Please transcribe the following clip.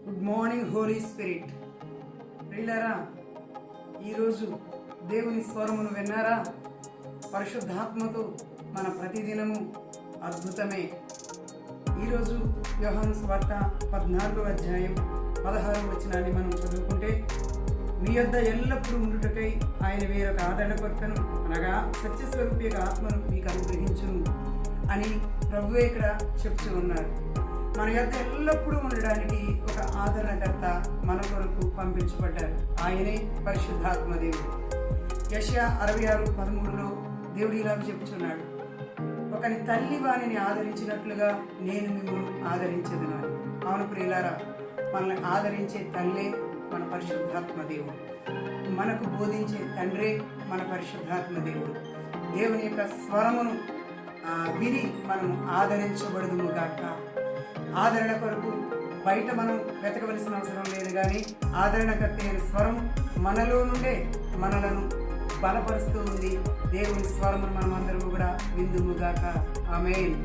Good morning Holi spirit. ప్రియులారా, ఈరోజు దేవుని స్వరమును విన్నారా? పరిశుద్ధాత్మతో మన ప్రతిదినము అద్భుతమే. ఈరోజు యోహాను సువార్త 14వ అధ్యాయం 16వ వచనాన్ని మనం చదువుకుంటే, మీ యొద్ద ఎల్లప్పుడూ ఉండుటకై ఆయన వేరొక ఆదరణకర్తను అనగా సత్యస్వరూపి ఆత్మను మీకు అనుగ్రహించును అని ప్రభువే ఇక్కడ చెప్తూ ఉన్నారు. మన యొద్ద ఎల్లప్పుడూ ఉండడానికి ఒక ఆదరణకర్త మన కొరకు పంపించబడ్డారు. ఆయనే పరిశుద్ధాత్మ దేవుడు. యెషయా 66:13లో దేవుడు ఇలా చెప్పుచున్నాడు, ఒకని తల్లి వాణిని ఆదరించినట్లుగా నేను మిమ్మల్ని ఆదరించదును. అవును ప్రియులారా, మనల్ని ఆదరించే తల్లే మన పరిశుద్ధాత్మ దేవుడు. మనకు బోధించే తండ్రే మన పరిశుద్ధాత్మ దేవుడు. దేవుని యొక్క స్వరమును విని మనం ఆదరించబడదుము గాక. ఆదరణ కొరకు బయట మనం వెతకవలసిన అవసరం లేదు, కానీ ఆదరణకర్త అయిన స్వరం మనలో నుండే మనలను బలపరుస్తూ ఉంది. దేవుని స్వరమును మనం అందరము కూడా విందుము గాక. ఆమేన్.